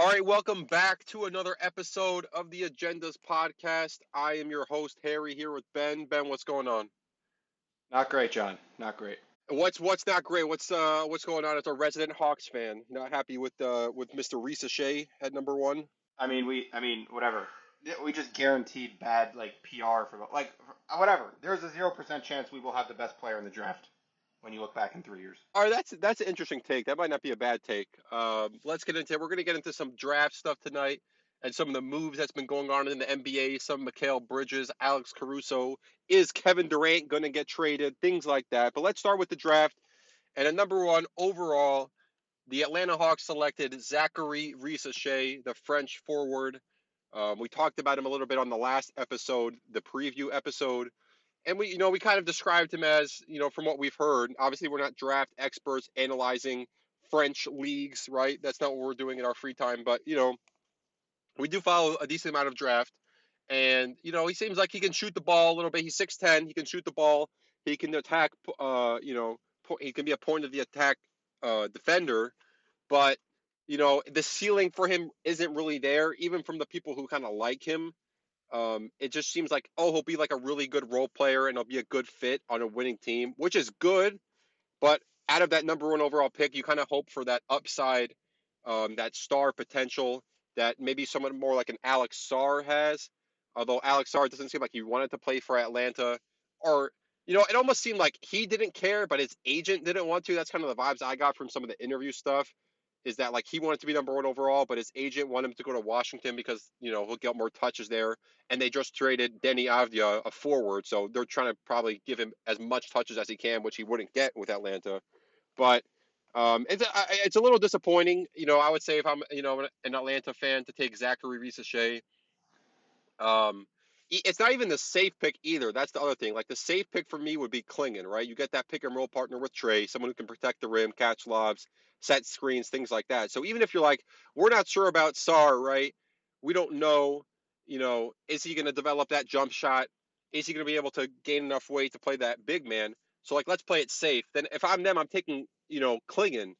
All right, welcome back to another episode of the Agendas podcast. I am your host Harry here with Ben. Ben, what's going on? Not great, John. Not great. What's not great? What's going on? As a resident Hawks fan, not happy with Mr. Risa Shea at number one. Whatever. We just guaranteed bad PR whatever. There's a 0% chance we will have the best player in the draft when you look back in 3 years. All right, that's an interesting take. That might not be a bad take. Let's get into it. We're gonna get into some draft stuff tonight and some of the moves that's been going on in the NBA. Some Mikal Bridges, Alex Caruso. Is Kevin Durant gonna get traded? Things like that. But let's start with the draft. And at number one overall, the Atlanta Hawks selected Zachary Risacher, the French forward. We talked about him a little bit on the last episode, the preview episode, and we kind of described him as, from what we've heard. Obviously, we're not draft experts analyzing French leagues, right? That's not what we're doing in our free time, but we do follow a decent amount of draft, and he seems like he can shoot the ball a little bit. He's 6'10", he can shoot the ball, he can attack. He can be a point of the attack defender, but the ceiling for him isn't really there, even from the people who kind of like him. It just seems like, he'll be like a really good role player and he'll be a good fit on a winning team, which is good. But out of that number one overall pick, you kind of hope for that upside, that star potential that maybe someone more like an Alex Sarr has. Although Alex Sarr doesn't seem like he wanted to play for Atlanta, or it almost seemed like he didn't care, but his agent didn't want to. That's kind of the vibes I got from some of the interview stuff. Is that like he wanted to be number one overall, but his agent wanted him to go to Washington because he'll get more touches there, and they just traded Denny Avdia, a forward, so they're trying to probably give him as much touches as he can, which he wouldn't get with Atlanta. But it's a little disappointing. I would say if I'm an Atlanta fan to take Zachary Risacher. Um, it's not even the safe pick either. That's the other thing. Like the safe pick for me would be Klingon, right? You get that pick and roll partner with Trey, someone who can protect the rim, catch lobs, set screens, things like that. So even if you're like, we're not sure about Sar, right? We don't know, is he going to develop that jump shot? Is he going to be able to gain enough weight to play that big man? So like, let's play it safe. Then if I'm them, I'm taking, Klingon.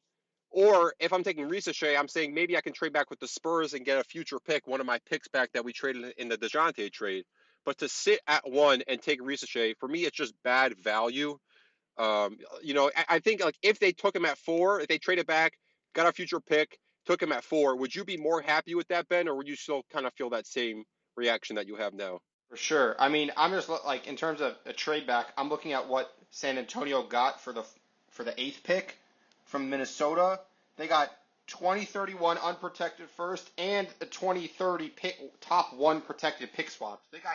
Or if I'm taking Risacher, I'm saying maybe I can trade back with the Spurs and get a future pick, one of my picks back that we traded in the DeJounte trade. But to sit at one and take Risacher, for me, it's just bad value. I think like if they took him at 4, if they traded back, got a future pick, took him at 4, would you be more happy with that, Ben, or would you still kind of feel that same reaction that you have now? For sure. I'm just like in terms of a trade back, I'm looking at what San Antonio got for the eighth pick from Minnesota. They got 2031 unprotected first and a 2030 pick, top one protected pick swaps. They got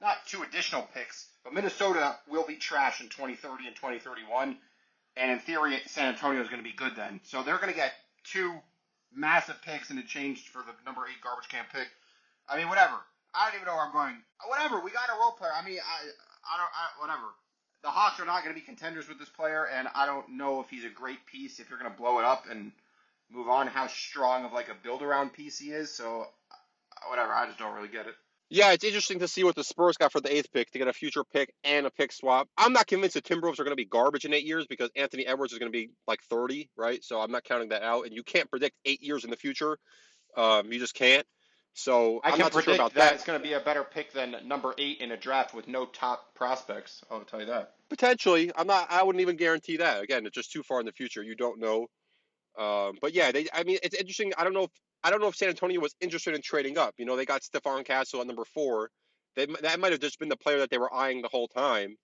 not two additional picks, but Minnesota will be trash in 2030 and 2031. And in theory, San Antonio is going to be good then. So they're going to get two massive picks in exchange for the number 8 garbage can pick. Whatever. I don't even know where I'm going. Whatever. We got a role player. Whatever. The Hawks are not going to be contenders with this player, and I don't know if he's a great piece if you're going to blow it up and move on, how strong of like a build-around piece he is. So, whatever. I just don't really get it. Yeah, it's interesting to see what the Spurs got for the 8th pick to get a future pick and a pick swap. I'm not convinced the Timberwolves are going to be garbage in 8 years because Anthony Edwards is going to be like 30, right? So I'm not counting that out. And you can't predict 8 years in the future. You just can't. So I I'm can not too sure predict about that that. it's going to be a better pick than number 8 in a draft with no top prospects. I'll tell you that. Potentially, I wouldn't even guarantee that. Again, it's just too far in the future. You don't know. But yeah, it's interesting. I don't know if San Antonio was interested in trading up. They got Stephon Castle at number 4. That might have just been the player that they were eyeing the whole time.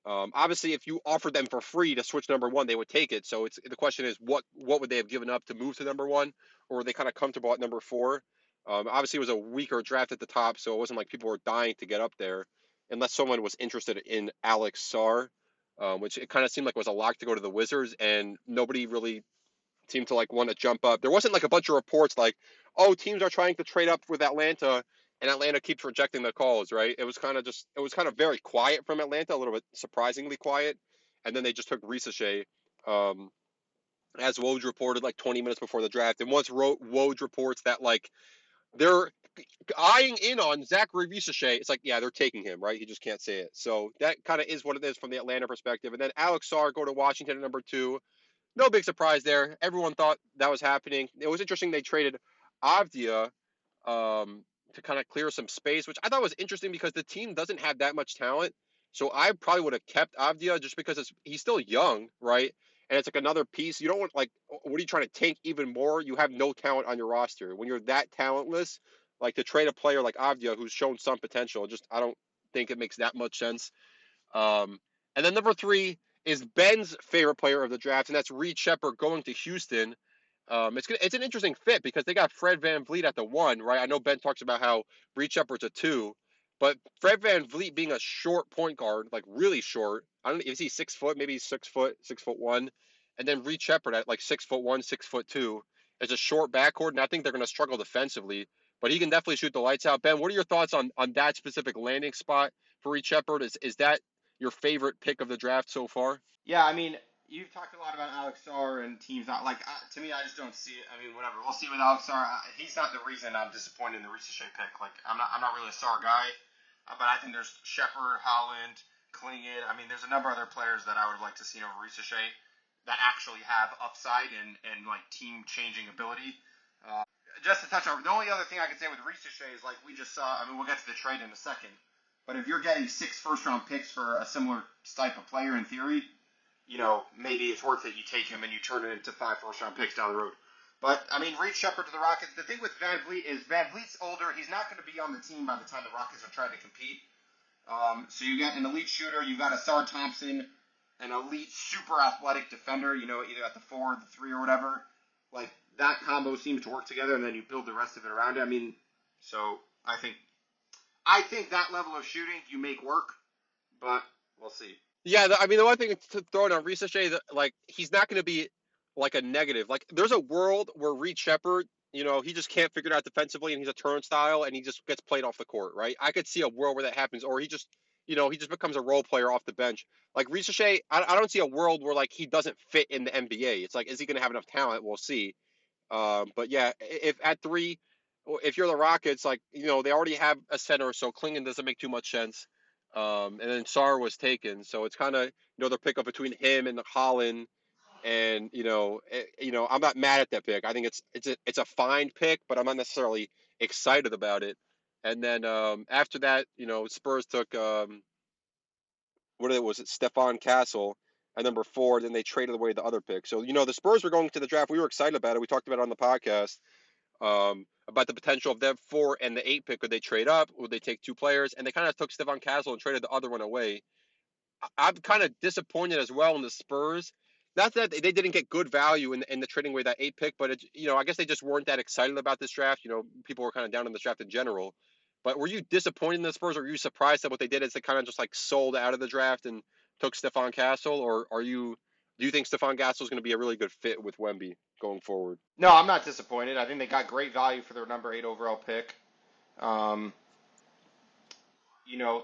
Obviously, if you offered them for free to switch number 1, they would take it. So the question is, what would they have given up to move to number 1, or were they kind of comfortable at number 4? Obviously, it was a weaker draft at the top, so it wasn't like people were dying to get up there, unless someone was interested in Alex Sarr, which it kind of seemed like was a lock to go to the Wizards, and nobody really seemed to like want to jump up. There wasn't like a bunch of reports like, teams are trying to trade up with Atlanta, and Atlanta keeps rejecting the calls, right? It was kind of very quiet from Atlanta, a little bit surprisingly quiet, and then they just took Risacher, um, as Woj reported like 20 minutes before the draft. And once Woj reports that like they're eyeing in on Zachary Risacher, it's like, yeah, they're taking him, right? He just can't say it. So that kind of is what it is from the Atlanta perspective. And then Alex Sarr go to Washington at number 2. No big surprise there. Everyone thought that was happening. It was interesting they traded Avdia to kind of clear some space, which I thought was interesting because the team doesn't have that much talent. So I probably would have kept Avdia just because he's still young, right? And it's like another piece. You don't want like what are you trying to tank even more? You have no talent on your roster. When you're that talentless, like to trade a player like Avdia who's shown some potential, just I don't think it makes that much sense. Um, and then number three is Ben's favorite player of the draft, and that's Reed Shepard going to Houston. It's an interesting fit because they got Fred VanVleet at the one, right? I know Ben talks about how Reed Shepard's a two, but Fred VanVleet being a short point guard, like really short. I don't know, is he 6 foot? Maybe he's 6 foot, 6'1", and then Reed Shepard at like 6'1", 6'2". It's a short backcourt, and I think they're going to struggle defensively. But he can definitely shoot the lights out. Ben, what are your thoughts on that specific landing spot for Reed Shepard? Is that your favorite pick of the draft so far? Yeah, I mean, you've talked a lot about Alex Sarr and teams not like to me. I just don't see it. I mean, whatever. We'll see with Alex Sarr. He's not the reason I'm disappointed in the Ricochet pick. Like, I'm not really a Sarr guy, but I think there's Shepard, Holland, Klingon. I mean, there's a number of other players that I would like to see over Ricochet that actually have upside and like team changing ability. Just to touch on the only other thing I can say with Ricochet is like we just saw. I mean, we'll get to the trade in a second. But if you're getting 6 first-round picks for a similar type of player in theory, maybe it's worth it. You take him and you turn it into 5 first-round picks down the road. But I mean, Reed Shepard to the Rockets. The thing with Van Vliet is Van Vliet's older. He's not going to be on the team by the time the Rockets are trying to compete. So you got an elite shooter. You got a Sar Thompson, an elite, super athletic defender. Either at the 4, the 3, or whatever. Like that combo seems to work together, and then you build the rest of it around it. I mean, so I think that level of shooting you make work, but we'll see. Yeah, I mean the one thing to throw in on Ricochet, like he's not going to be like a negative. Like there's a world where Reed Shepard, he just can't figure it out defensively, and he's a turnstile, and he just gets played off the court, right? I could see a world where that happens, or he just becomes a role player off the bench. Like Ricochet, I don't see a world where like he doesn't fit in the NBA. It's like, is he going to have enough talent? We'll see. But yeah, if at three, if you're the Rockets, like they already have a center, so Klingon doesn't make too much sense. And then Sar was taken, so it's kind of they're pickup between him and Holland, and I'm not mad at that pick. I think it's a fine pick, but I'm not necessarily excited about it. And then after that, Spurs took was it Stefan Castle at number 4. Then they traded away the other pick. So the Spurs were going to the draft. We were excited about it. We talked about it on the podcast about the potential of them 4 and the 8 pick. Could they trade up? Would they take 2 players? And they kind of took Stefan Castle and traded the other one away. I'm kind of disappointed as well in the Spurs. Not that they didn't get good value in the trading away that 8 pick, but I guess they just weren't that excited about this draft. People were kind of down on the draft in general. But were you disappointed in the Spurs, or were you surprised that what they did is they kind of just like sold out of the draft and took Stefan Castle, or do you think Stefan Castle is going to be a really good fit with Wemby going forward? No, I'm not disappointed. I think they got great value for their number 8 overall pick. Um,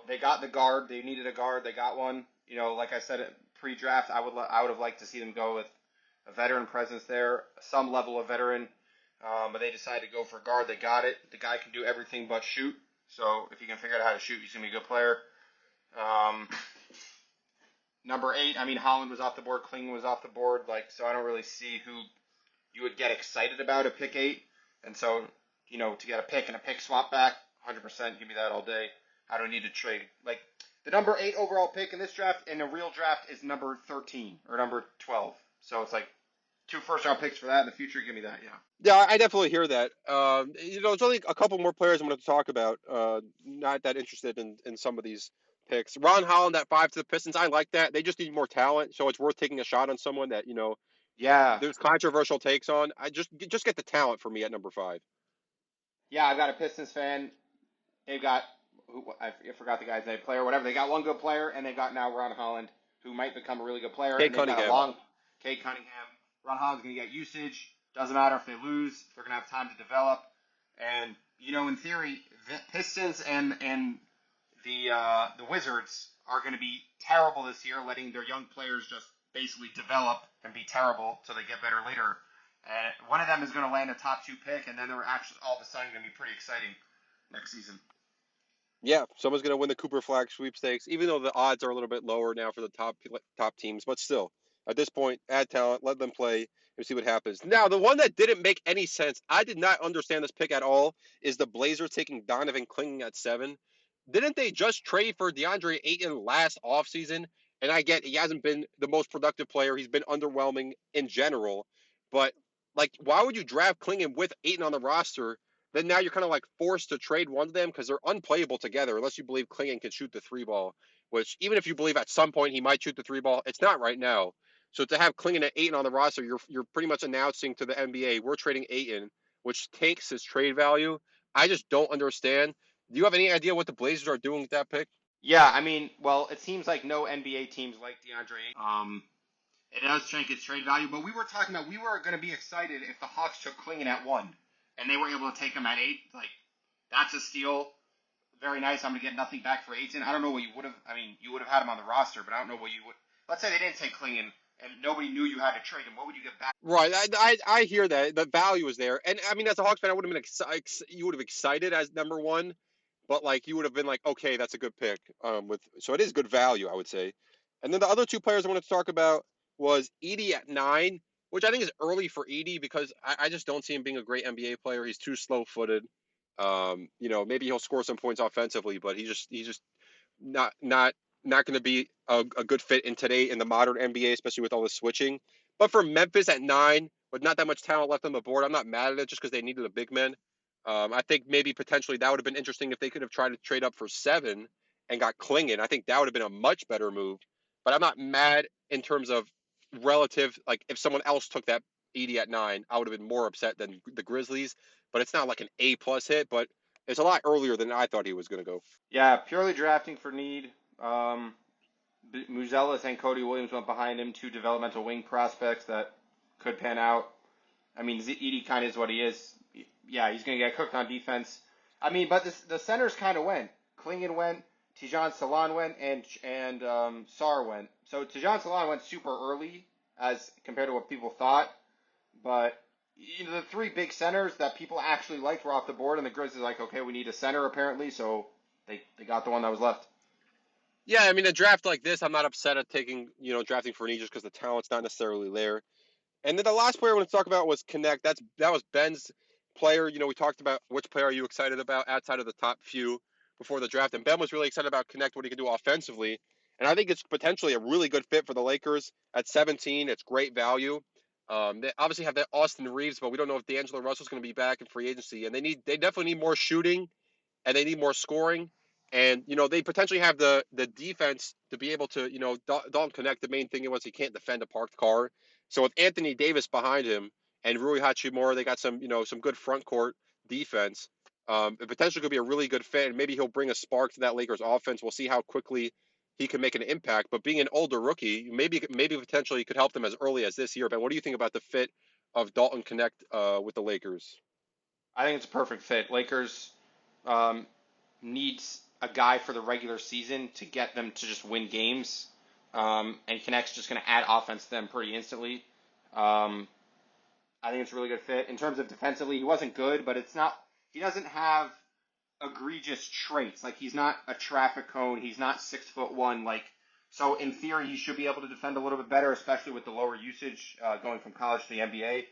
they got the guard. They needed a guard. They got one. Like I said pre-draft, I would have liked to see them go with a veteran presence there, some level of veteran. But they decided to go for a guard. They got it. The guy can do everything but shoot. So if he can figure out how to shoot, he's gonna be a good player. Um, Number 8, I mean Holland was off the board, Kling was off the board, so I don't really see who you would get excited about at pick 8. And so, to get a pick and a pick swap back, 100% give me that all day. I don't need to trade. Like the number 8 overall pick in this draft in a real draft is number 13 or number 12. So it's like 2 first-round picks for that in the future. Give me that, yeah. Yeah, I definitely hear that. There's only a couple more players I'm going to talk about. Not that interested in some of these picks. Ron Holland at 5 to the Pistons. I like that. They just need more talent, so it's worth taking a shot on someone that Yeah. there's controversial takes on. I just get the talent for me at number 5. Yeah, I've got a Pistons fan. They've got I forgot the guy's name, player, whatever. They got one good player, and they've got now Ron Holland, who might become a really good player, Kate and they've got a Cunningham. long Kate Cunningham. Ron Holland's going to get usage. Doesn't matter if they lose; they're going to have time to develop. And in theory, the Pistons and the Wizards are going to be terrible this year, letting their young players just basically develop and be terrible so they get better later. And one of them is going to land a top 2 pick, and then they're actually all of a sudden going to be pretty exciting next season. Yeah, someone's going to win the Cooper Flag sweepstakes, even though the odds are a little bit lower now for the top teams. But still, at this point, add talent, let them play. and see what happens. Now, the one that didn't make any sense, I did not understand this pick at all, is the Blazers taking Donovan Clingan at 7. Didn't they just trade for DeAndre Ayton last offseason? And I get he hasn't been the most productive player. He's been underwhelming in general. But, like, why would you draft Clingan with Ayton on the roster? Then now you're kind of like forced to trade one of them because they're unplayable together unless you believe Clingan can shoot the three ball, which even if you believe at some point he might shoot the three ball, it's not right now. So to have Clingan at Ayton on the roster, you're pretty much announcing to the NBA we're trading Ayton, which takes his trade value. I just don't understand. Do you have any idea what the Blazers are doing with that pick? Yeah, I mean, well, it seems like no NBA teams like DeAndre Ayton. It does shrink its trade value, but we were talking about we were going to be excited if the Hawks took Clingan at 1, and they were able to take him at 8. Like, that's a steal. Very nice. I'm going to get nothing back for Ayton. I don't know what you would have. I mean, you would have had him on the roster, but I don't know what you would. Let's say they didn't take Clingan, and nobody knew you had to trade him. What would you get back? Right, I hear that the value is there, and I mean as a Hawks fan, I would have been you would have excited as number one, but like you would have been like, okay, that's a good pick. With so it is good value, I would say. And then the other two players I wanted to talk about was Edie at 9, which I think is early for Edie because I just don't see him being a great NBA player. He's too slow footed. Maybe he'll score some points offensively, but he's just not not not going to be a good fit in the modern NBA, especially with all the switching. But for Memphis at 9, with not that much talent left on the board, I'm not mad at it just because they needed a big man. I think maybe potentially that would have been interesting if they could have tried to trade up for 7 and got Clingan. I think that would have been a much better move. But I'm not mad in terms of relative. Like if someone else took that Edie at 9, I would have been more upset than the Grizzlies. But it's not like an A plus hit. But it's a lot earlier than I thought he was going to go. Yeah, purely drafting for need. Muzelis and Cody Williams went behind him, two developmental wing prospects that could pan out. I mean, Edie kind of is what he is. Yeah, he's going to get cooked on defense. I mean, but the centers kind of went. Clingan went, Tijan Salon went, and Sar went. So Tijan Salon went super early as compared to what people thought. But the three big centers that people actually liked were off the board, and the Grizzlies like, okay, we need a center apparently, so they got the one that was left. Yeah, I mean, a draft like this, I'm not upset at taking, drafting for an just because the talent's not necessarily there. And then the last player I want to talk about was Connect. That was Ben's player. We talked about which player are you excited about outside of the top few before the draft, and Ben was really excited about Connect, what he can do offensively. And I think it's potentially a really good fit for the Lakers at 17. It's great value. They obviously have that Austin Reeves, but we don't know if D'Angelo Russell's going to be back in free agency, and they definitely need more shooting and they need more scoring. And they potentially have the defense to be able to Dalton Connect. The main thing was he can't defend a parked car. So with Anthony Davis behind him and Rui Hachimura, they got some good front court defense. It potentially could be a really good fit, and maybe he'll bring a spark to that Lakers offense. We'll see how quickly he can make an impact. But being an older rookie, maybe potentially could help them as early as this year. But what do you think about the fit of Dalton Connect with the Lakers? I think it's a perfect fit. Lakers um, needs a guy for the regular season to get them to just win games, and Connect's just going to add offense to them pretty instantly. Um, I think it's a really good fit. In terms of defensively, he wasn't good, but it's not. He doesn't have egregious traits. Like he's not a traffic cone. He's not 6'1". Like so, in theory, he should be able to defend a little bit better, especially with the lower usage going from college to the NBA.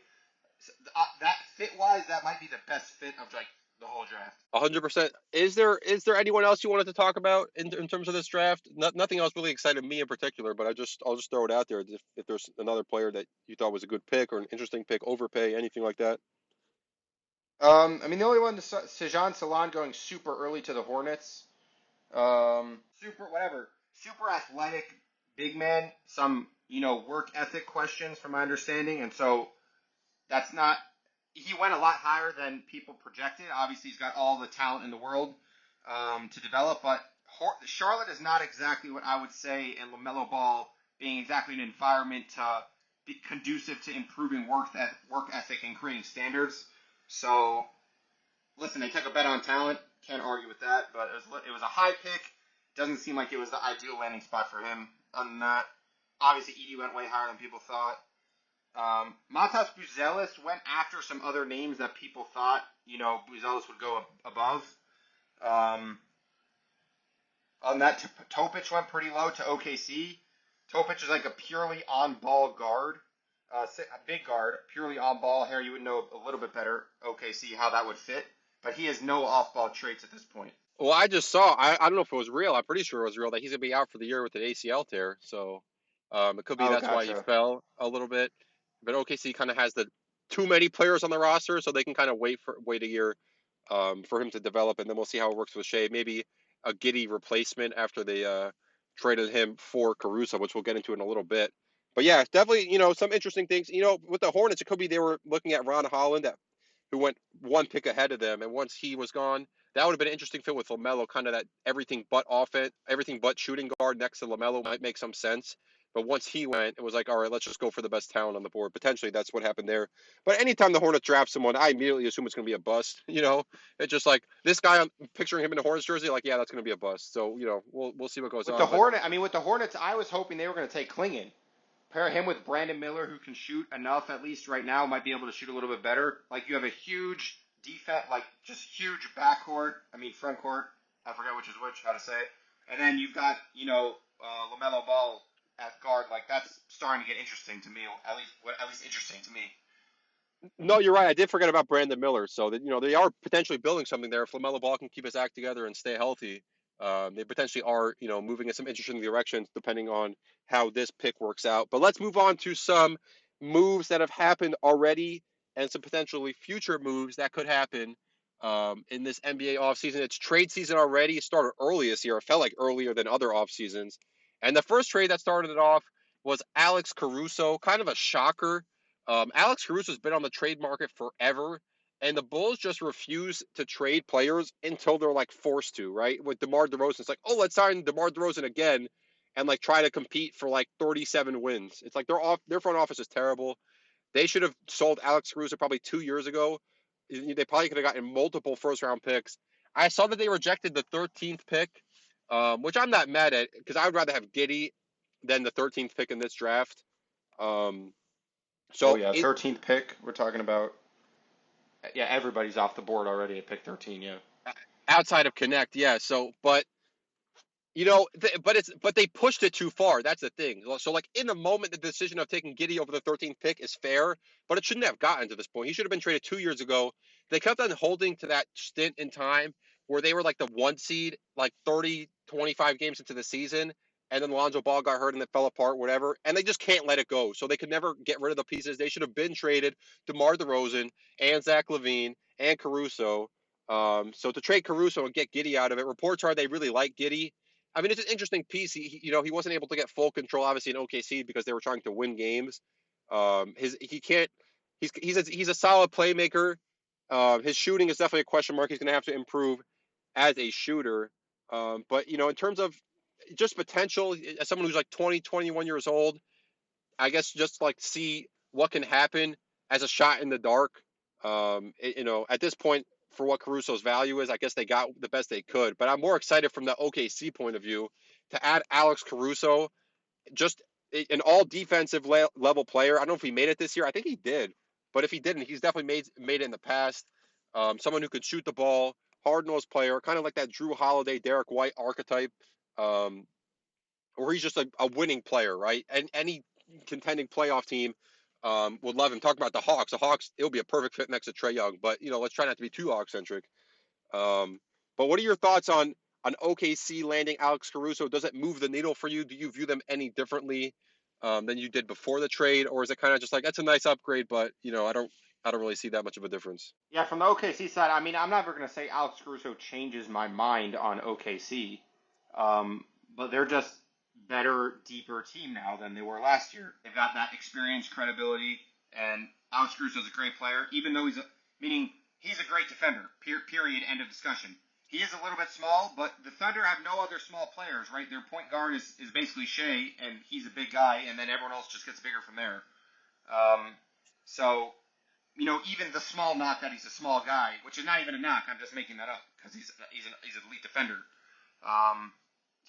So, that fit wise, that might be the best fit of like the whole draft. 100%. Is there anyone else you wanted to talk about in terms of this draft? Nothing else really excited me in particular, but I'll just throw it out there if there's another player that you thought was a good pick or an interesting pick, overpay, anything like that. I mean, the only one, Sejan Salon going super early to the Hornets. Super, whatever. Super athletic, big man. Some, work ethic questions from my understanding. And so that's not, he went a lot higher than people projected. Obviously, he's got all the talent in the world to develop. But Charlotte is not exactly what I would say in LaMelo Ball being exactly an environment to be conducive to improving work ethic and creating standards. So, listen, they took a bet on talent. Can't argue with that. But it was a high pick. Doesn't seem like it was the ideal landing spot for him. Other than that, obviously Edie went way higher than people thought. Matas Buzelis went after some other names that people thought, Buzelis would go above. On that, Topic went pretty low to OKC. Topic is like a purely on-ball guard. a big guard, purely on ball. Harry, you would know a little bit better. OKC how that would fit, but he has no off ball traits at this point. Well, I just saw. I don't know if it was real. I'm pretty sure it was real that he's gonna be out for the year with an ACL tear. So, it could be Oh, that's why he gotcha. fell a little bit. But OKC kind of has the too many players on the roster, so they can kind of wait a year, for him to develop, and then we'll see how it works with Shea. Maybe a Giddy replacement after they traded him for Caruso, which we'll get into in a little bit. But yeah, definitely, some interesting things. With the Hornets, it could be they were looking at Ron Holland, who went one pick ahead of them, and once he was gone, that would have been an interesting fit with LaMelo, kind of that everything but offense, everything but shooting guard next to LaMelo might make some sense. But once he went, it was like, all right, let's just go for the best talent on the board. Potentially, that's what happened there. But anytime the Hornets draft someone, I immediately assume it's going to be a bust. It's just like this guy. I'm picturing him in a Hornets jersey, like, yeah, that's going to be a bust. So we'll see what goes With the on. But Hornet, I mean, with the Hornets, I was hoping they were going to take Klingon. Pair him with Brandon Miller, who can shoot enough, at least right now, might be able to shoot a little bit better. Like, you have a huge defense, like, just huge backcourt. I mean, front court. I forget which is which, how to say it. And then you've got, LaMelo Ball at guard. Like, that's starting to get interesting to me, at least interesting to me. no, you're right. I did forget about Brandon Miller. So that they are potentially building something there. If LaMelo Ball can keep his act together and stay healthy, they potentially are moving in some interesting directions depending on how this pick works out. But let's move on to some moves that have happened already and some potentially future moves that could happen in this NBA offseason. It's trade season already. It started early this year. It felt like earlier than other off seasons. And the first trade that started it off was Alex Caruso. Kind of a shocker. Alex Caruso's been on the trade market forever, and the Bulls just refuse to trade players until they're like forced to, right? With DeMar DeRozan, it's like, oh, let's sign DeMar DeRozan again and like try to compete for like 37 wins. It's like their front office is terrible. They should have sold Alex Caruso probably 2 years ago. They probably could have gotten multiple first round picks. I saw that they rejected the 13th pick, which I'm not mad at because I would rather have Giddy than the 13th pick in this draft. Um, Oh, so yeah, it 13th pick. We're talking about, yeah, everybody's off the board already at pick 13, yeah. outside of Connect, yeah. So, but they pushed it too far. That's the thing. So, like in the moment, the decision of taking Giddy over the 13th pick is fair, but it shouldn't have gotten to this point. He should have been traded 2 years ago. They kept on holding to that stint in time where they were like the one seed, like 30, 25 games into the season, and then Lonzo Ball got hurt and it fell apart, whatever. And they just can't let it go. So they could never get rid of the pieces. They should have been traded DeMar DeRozan and Zach LaVine and Caruso. So to trade Caruso and get Giddy out of it, reports are they really like Giddy. I mean, it's an interesting piece. He wasn't able to get full control, obviously, in OKC because they were trying to win games. He can't. He's a solid playmaker. His shooting is definitely a question mark. He's going to have to improve as a shooter. But in terms of just potential, as someone who's like 20, 21 years old, I guess just like see what can happen as a shot in the dark. At this point, for what Caruso's value is, I guess they got the best they could. But I'm more excited from the OKC point of view to add Alex Caruso, just an all defensive level player. I don't know if he made it this year. I think he did, but if he didn't, he's definitely made it in the past. Someone who could shoot the ball, hard nosed player, kind of like that Drew Holiday, Derek White archetype. Um, or he's just a winning player, right? And any contending playoff team would love him. Talk about the Hawks. The Hawks, it would be a perfect fit next to Trae Young. But let's try not to be too Hawk centric. But what are your thoughts on OKC landing Alex Caruso? Does it move the needle for you? Do you view them any differently than you did before the trade, or is it kind of just like that's a nice upgrade, but I don't really see that much of a difference? Yeah, from the OKC side, I mean, I'm never going to say Alex Caruso changes my mind on OKC, but they're just better, deeper team now than they were last year. They've got that experience, credibility, and Alex Caruso's a great player, even though meaning he's a great defender. Period. End of discussion. He is a little bit small, but the Thunder have no other small players, right? Their point guard is basically Shea, and he's a big guy, and then everyone else just gets bigger from there. So even the small knock that he's a small guy, which is not even a knock, I'm just making that up because he's an elite defender.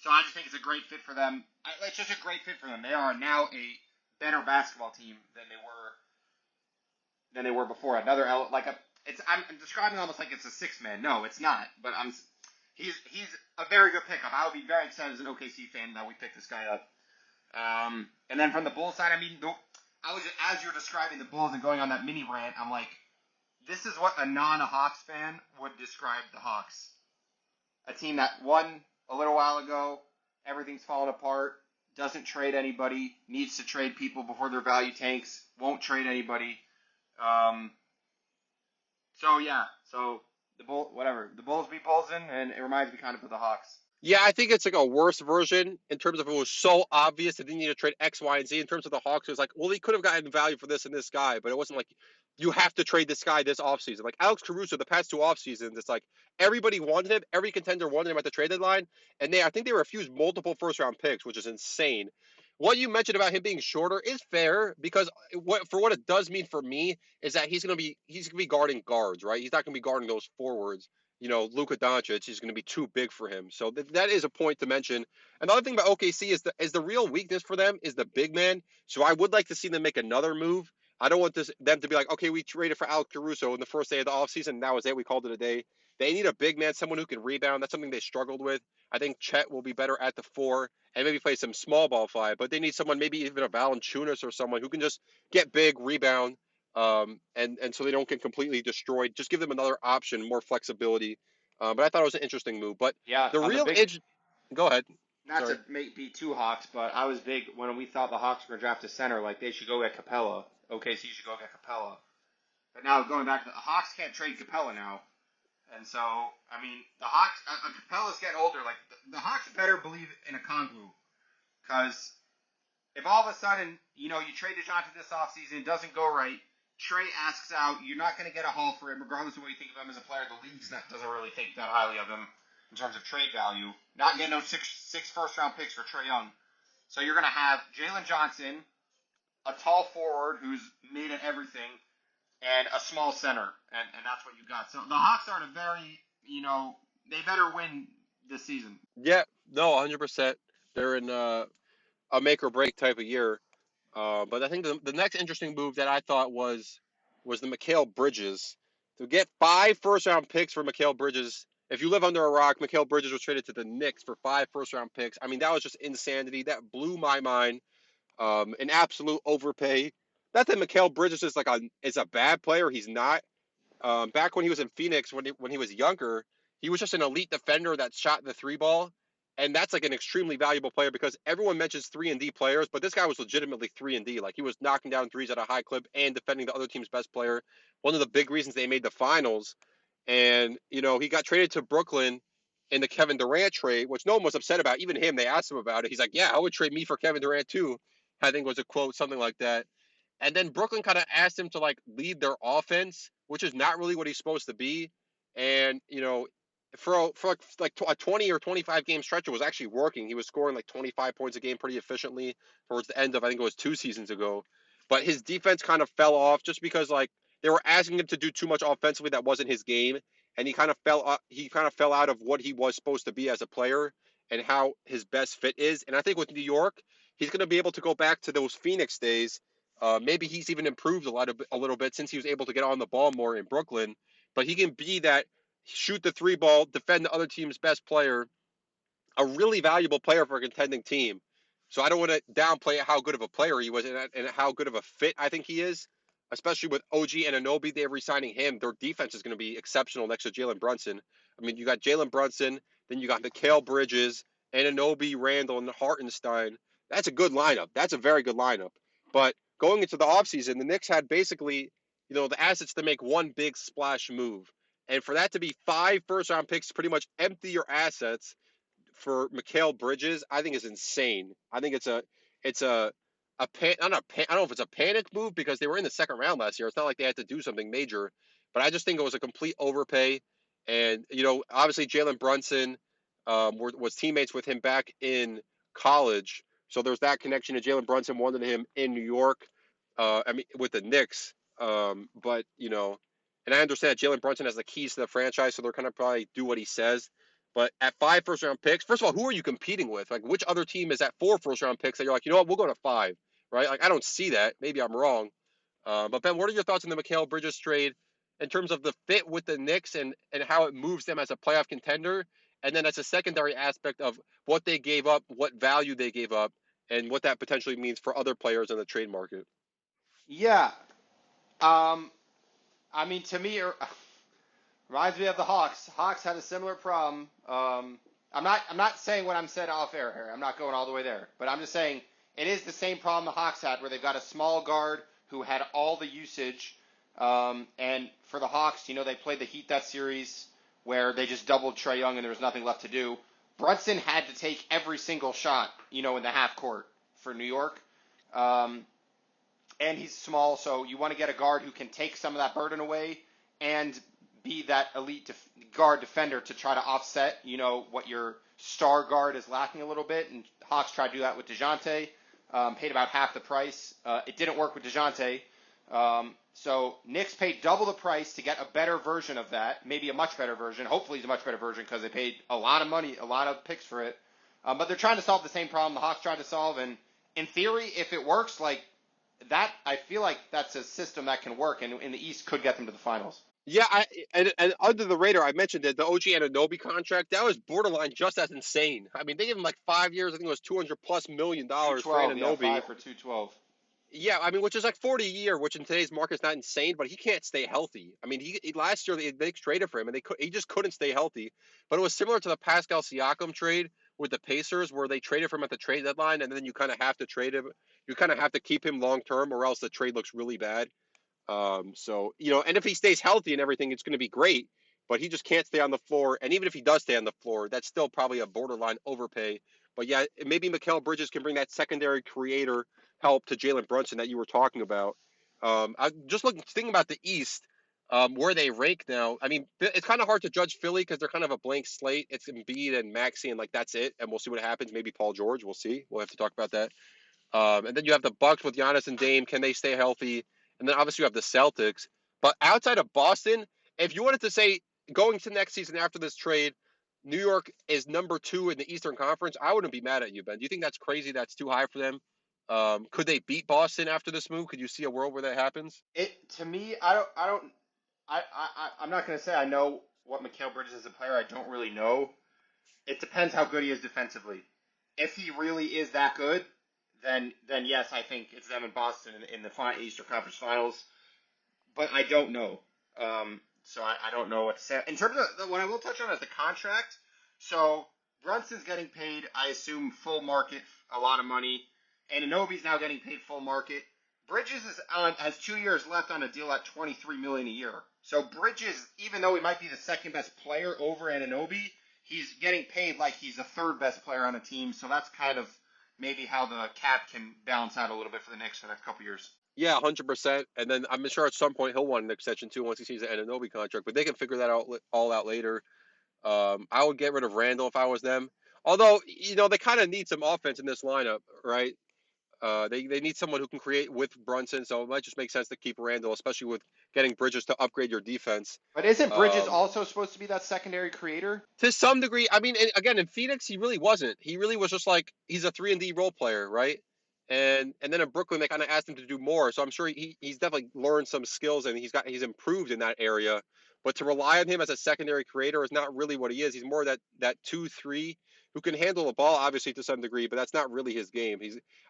So I just think it's a great fit for them. It's just a great fit for them. They are now a better basketball team than they were before. I'm describing it almost like it's a six-man. No, it's not. But he's a very good pickup. I would be very excited as an OKC fan that we picked this guy up. And then from the Bulls side, I mean, I was as you're describing the Bulls and going on that mini rant, I'm like, this is what a non-Hawks fan would describe the Hawks. A team that won a little while ago, everything's falling apart, doesn't trade anybody, needs to trade people before their value tanks, won't trade anybody. Um, so yeah, so the Bulls beat Bolton, and it reminds me kind of the Hawks. Yeah, I think it's like a worse version in terms of it was so obvious that they needed to trade X, Y, and Z. In terms of the Hawks, it was like, well, they could have gotten value for this and this guy, but it wasn't like you have to trade this guy this offseason. Like Alex Caruso, the past two off seasons, it's like everybody wanted him, every contender wanted him at the trade deadline, and I think they refused multiple first round picks, which is insane. What you mentioned about him being shorter is fair because what it does mean for me is that he's gonna be guarding guards, right? He's not gonna be guarding those forwards. Luka Doncic is going to be too big for him. So that is a point to mention. Another thing about OKC is the real weakness for them is the big man. So I would like to see them make another move. I don't want them to be like, okay, we traded for Alex Caruso in the first day of the offseason, and that was it. We called it a day. They need a big man, someone who can rebound. That's something they struggled with. I think Chet will be better at the four and maybe play some small ball five, but they need someone, maybe even a Valanciunas or someone who can just get big, rebound, and so they don't get completely destroyed. Just give them another option, more flexibility. But I thought it was an interesting move. But Yeah, the on the real big edge, go ahead. not Sorry. to be too Hawks, but I was big when we thought the Hawks were going to draft a center. Like they should go get Capella. OKC should go get Capella. But now going back to the Hawks can't trade Capella now, and so I mean the Hawks. Capella's getting older. Like the Hawks better believe in a Kongwu, because if all of a sudden you trade DeJounte this offseason, it doesn't go right. Trey asks out. You're not going to get a haul for him, regardless of what you think of him as a player. The league doesn't really think that highly of him in terms of trade value. Not getting those six first round picks for Trey Young. So you're going to have Jalen Johnson, a tall forward who's made at everything, and a small center, and that's what you got. So the Hawks are in a very, they better win this season. Yeah, no, 100%. They're in a make or break type of year. But I think the next interesting move that I thought was the Mikal Bridges. To get 5 first round picks for Mikal Bridges. If you live under a rock, Mikal Bridges was traded to the Knicks for 5 first round picks. I mean, that was just insanity. That blew my mind. An absolute overpay. Not that Mikal Bridges is a bad player. He's not. Back when he was in Phoenix, when he was younger, he was just an elite defender that shot the three ball, and that's like an extremely valuable player because everyone mentions 3-and-D players, but this guy was legitimately 3-and-D. Like he was knocking down threes at a high clip and defending the other team's best player. One of the big reasons they made the finals, and he got traded to Brooklyn in the Kevin Durant trade, which no one was upset about. Even him, they asked him about it. He's like, "Yeah, I would trade me for Kevin Durant too." I think was a quote, something like that. And then Brooklyn kind of asked him to like lead their offense, which is not really what he's supposed to be. And for like a 20 or 25 game stretch, it was actually working. He was scoring like 25 points a game pretty efficiently towards the end of I think it was 2 seasons ago. But his defense kind of fell off just because like they were asking him to do too much offensively that wasn't his game, and he kind of fell out of what he was supposed to be as a player and how his best fit is. And I think with New York, he's going to be able to go back to those Phoenix days. Maybe he's even improved a little bit since he was able to get on the ball more in Brooklyn. But he can be that shoot the three ball, defend the other team's best player, a really valuable player for a contending team. So I don't want to downplay how good of a player he was and how good of a fit I think he is, especially with OG and Anunoby. They're re-signing him. Their defense is going to be exceptional next to Jalen Brunson. I mean, you got Jalen Brunson, then you got Mikal Bridges, Anunoby, Randall, and Hartenstein. That's a good lineup. That's a very good lineup. But going into the offseason, the Knicks had basically, the assets to make one big splash move. And for that to be 5 first round picks, pretty much empty your assets for Mikal Bridges, I think is insane. I think I don't know if it's a panic move because they were in the second round last year. It's not like they had to do something major, but I just think it was a complete overpay. And obviously Jalen Brunson was teammates with him back in college, so there's that connection. To Jalen Brunson wanted him in New York. I mean, with the Knicks. But and I understand Jalen Brunson has the keys to the franchise, so they're going to probably do what he says. But at 5 first round picks, first of all, who are you competing with? Like, which other team is at 4 first round picks that you're like, you know what, we'll go to 5, right? Like, I don't see that. Maybe I'm wrong. But Ben, what are your thoughts on the Mikal Bridges trade in terms of the fit with the Knicks and how it moves them as a playoff contender? And then as a secondary aspect of what they gave up, what value they gave up, and what that potentially means for other players in the trade market. Yeah. Um, I mean, to me, reminds me of the Hawks. Hawks had a similar problem. I'm not saying what I'm said off air here. I'm not going all the way there, but I'm just saying it is the same problem the Hawks had, where they've got a small guard who had all the usage. And for the Hawks, they played the Heat that series where they just doubled Trae Young and there was nothing left to do. Brunson had to take every single shot, in the half court for New York. Um, and he's small, so you want to get a guard who can take some of that burden away and be that elite guard defender to try to offset, what your star guard is lacking a little bit. And Hawks tried to do that with DeJounte, paid about half the price. It didn't work with DeJounte. So Knicks paid double the price to get a better version of that, maybe a much better version. Hopefully it's a much better version because they paid a lot of money, a lot of picks for it. But they're trying to solve the same problem the Hawks tried to solve. And in theory, if it works, like that, I feel like that's a system that can work, and in the East could get them to the finals. Yeah, and under the radar, I mentioned that the OG Anunoby contract that was borderline just as insane. I mean, they gave him like 5 years. I think it was $200+ million for 212, yeah, Anunoby. 5 for 212. Yeah, I mean, which is like 40 a year, which in today's market is not insane, but he can't stay healthy. I mean, he last year they traded for him and he just couldn't stay healthy. But it was similar to the Pascal Siakam trade with the Pacers, where they traded for him at the trade deadline, and then you kind of have to trade him. You kind of have to keep him long term, or else the trade looks really bad. So and if he stays healthy and everything, it's going to be great. But he just can't stay on the floor, and even if he does stay on the floor, that's still probably a borderline overpay. But yeah, maybe Mikal Bridges can bring that secondary creator help to Jalen Brunson that you were talking about. I just thinking about the East, where they rank now. I mean, it's kind of hard to judge Philly because they're kind of a blank slate. It's Embiid and Maxey, and like that's it. And we'll see what happens. Maybe Paul George. We'll see. We'll have to talk about that. And then you have the Bucks with Giannis and Dame. Can they stay healthy? And then obviously you have the Celtics. But outside of Boston, if you wanted to say going to next season after this trade, New York is number 2 in the Eastern Conference, I wouldn't be mad at you, Ben. Do you think that's crazy? That's too high for them? Could they beat Boston after this move? Could you see a world where that happens? It to me, I'm not going to say I know what Mikal Bridges is as a player. I don't really know. It depends how good he is defensively. If he really is that good, then yes, I think it's them and Boston in the Eastern Conference Finals. But I don't know. So I don't know what to say. In terms of what I will touch on is the contract. So Brunson's getting paid, I assume, full market, a lot of money, and Anunoby's now getting paid full market. Bridges has 2 years left on a deal at $23 million a year. So Bridges, even though he might be the second best player over Anunoby, he's getting paid like he's the third best player on the team. So that's kind of maybe how the cap can balance out a little bit for the Knicks for the next couple years. Yeah, 100%. And then I'm sure at some point he'll want an extension too once he sees the Anunoby contract. But they can figure that out all out later. I would get rid of Randall if I was them. Although, they kind of need some offense in this lineup, right? They need someone who can create with Brunson, so it might just make sense to keep Randall, especially with getting Bridges to upgrade your defense. But isn't Bridges Um, also supposed to be that secondary creator? to some degree, I mean, again, in Phoenix, he really wasn't. He really was just like he's a 3-and-D role player, right? And then in Brooklyn, they kind of asked him to do more. So I'm sure he's definitely learned some skills and he's improved in that area. But to rely on him as a secondary creator is not really what he is. He's more that 2-3 who can handle the ball, obviously to some degree, but that's not really his game.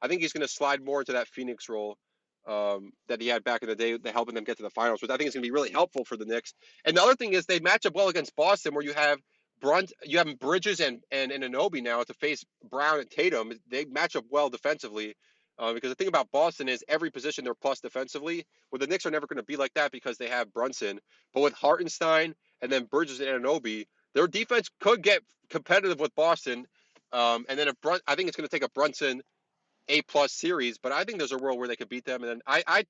I think he's going to slide more into that Phoenix role that he had back in the day, helping them get to the finals, which I think is going to be really helpful for the Knicks. And the other thing is they match up well against Boston, where you have Bridges and Anunoby now to face Brown and Tatum. They match up well defensively. Because the thing about Boston is every position they're plus defensively. Well, the Knicks are never going to be like that because they have Brunson. But with Hartenstein and then Bridges and Anunoby, their defense could get competitive with Boston. And then I think it's going to take a Brunson A+ series, but I think there's a world where they could beat them. And then I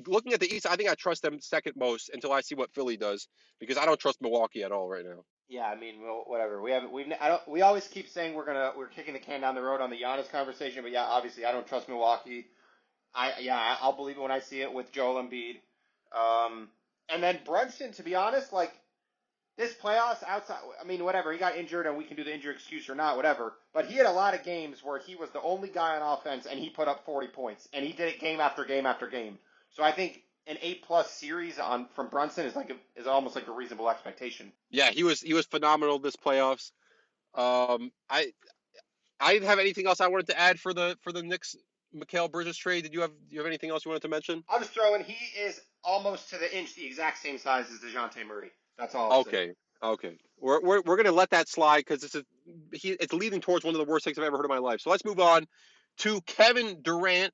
looking at the East, I think I trust them second most until I see what Philly does because I don't trust Milwaukee at all right now. Yeah, I mean, well, whatever. I don't. We always keep saying we're kicking the can down the road on the Giannis conversation, but yeah, obviously, I don't trust Milwaukee. I'll believe it when I see it with Joel Embiid. Um, and then Brunson, to be honest, like this playoffs outside. I mean, whatever. He got injured, and we can do the injury excuse or not, whatever. But he had a lot of games where he was the only guy on offense, and he put up 40 points, and he did it game after game after game. So I think an A+ series on from Brunson is almost like a reasonable expectation. Yeah, he was phenomenal this playoffs. I didn't have anything else I wanted to add for the Knicks Mikal Bridges trade? Do you have anything else you wanted to mention? I'll just throw in he is almost to the inch the exact same size as DeJounte Murray. That's all I'll say. Okay, okay. We're gonna let that slide because it's leading towards one of the worst takes I've ever heard in my life. So let's move on to Kevin Durant.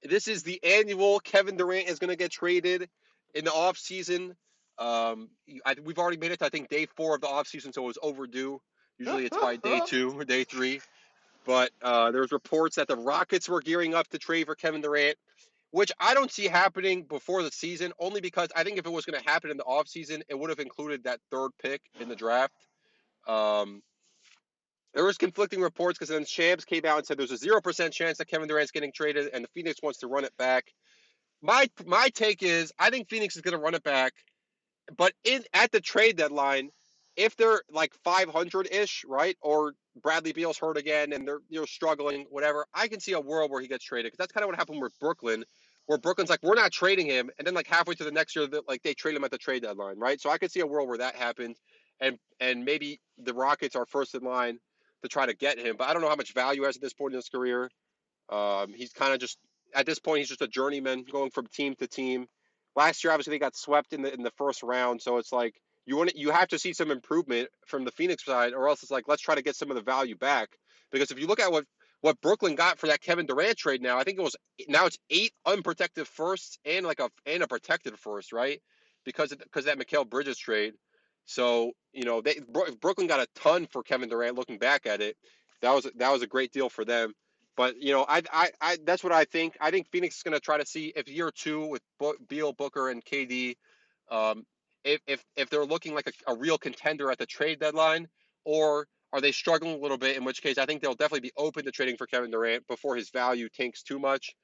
This is the annual Kevin Durant is gonna get traded in the offseason. We've already made it to I think day 4 of the offseason, so it was overdue. Usually it's by day 2 or day 3. But there's reports that the Rockets were gearing up to trade for Kevin Durant, which I don't see happening before the season, only because I think if it was going to happen in the offseason, it would have included that 3rd pick in the draft. Um, there was conflicting reports because then Shams came out and said there's a 0% chance that Kevin Durant's getting traded, and the Phoenix wants to run it back. My take is I think Phoenix is going to run it back. But at the trade deadline, if they're like 500 ish, right, or Bradley Beal's hurt again and they're struggling, whatever, I can see a world where he gets traded because that's kind of what happened with Brooklyn, where Brooklyn's like we're not trading him, and then like halfway through the next year, like they trade him at the trade deadline, right? So I could see a world where that happens, and maybe the Rockets are first in line to try to get him, but I don't know how much value he has at this point in his career. He's kind of just at this point he's just a journeyman going from team to team. Last year, obviously, they got swept in the first round, so it's like you have to see some improvement from the Phoenix side, or else it's like let's try to get some of the value back. Because if you look at what Brooklyn got for that Kevin Durant trade, now I think it's 8 unprotected firsts and a protected first, right? Because that Mikal Bridges trade. So Brooklyn got a ton for Kevin Durant. Looking back at it, that was a great deal for them. But I that's what I think. I think Phoenix is going to try to see if year 2 with Beal, Booker, and KD, um, if they're looking like a real contender at the trade deadline, or are they struggling a little bit? In which case, I think they'll definitely be open to trading for Kevin Durant before his value tanks too much.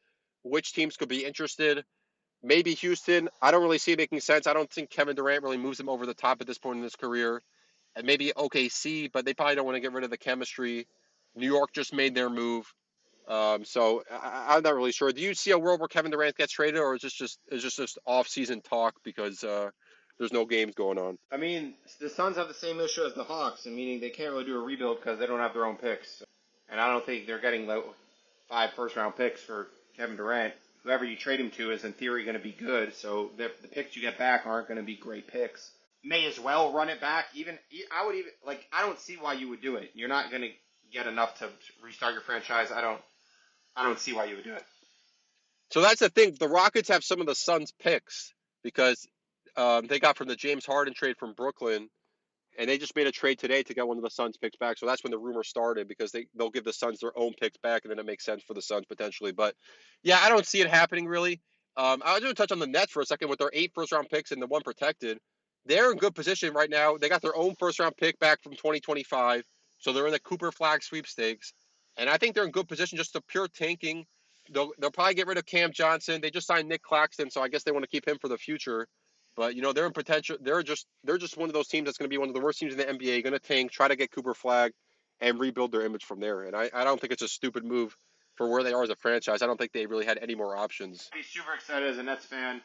Which teams could be interested? Maybe Houston. I don't really see it making sense. I don't think Kevin Durant really moves him over the top at this point in his career. And maybe OKC, but they probably don't want to get rid of the chemistry. New York just made their move. So I'm not really sure. Do you see a world where Kevin Durant gets traded, or is this just off-season talk because there's no games going on? I mean, the Suns have the same issue as the Hawks, meaning they can't really do a rebuild because they don't have their own picks. And I don't think they're getting 5 first-round picks for Kevin Durant. Whoever you trade him to is in theory going to be good, so the picks you get back aren't going to be great picks. May as well run it back. I don't see why you would do it. You're not going to get enough to restart your franchise. I don't see why you would do it. So that's the thing. The Rockets have some of the Suns' picks because they got from the James Harden trade from Brooklyn, and they just made a trade today to get one of the Suns' picks back. So that's when the rumor started because they'll give the Suns their own picks back, and then it makes sense for the Suns potentially. But yeah, I don't see it happening really. I was going to touch on the Nets for a second with their 8 first-round picks and the 1 protected. They're in good position right now. They got their own first-round pick back from 2025, so they're in the Cooper Flag sweepstakes, and I think they're in good position just to pure tanking. They'll probably get rid of Cam Johnson. They just signed Nick Claxton, so I guess they want to keep him for the future. But they're in potential. They're just one of those teams that's going to be one of the worst teams in the NBA. Going to tank, try to get Cooper Flag, and rebuild their image from there. And I don't think it's a stupid move for where they are as a franchise. I don't think they really had any more options. I'd be super excited as a Nets fan.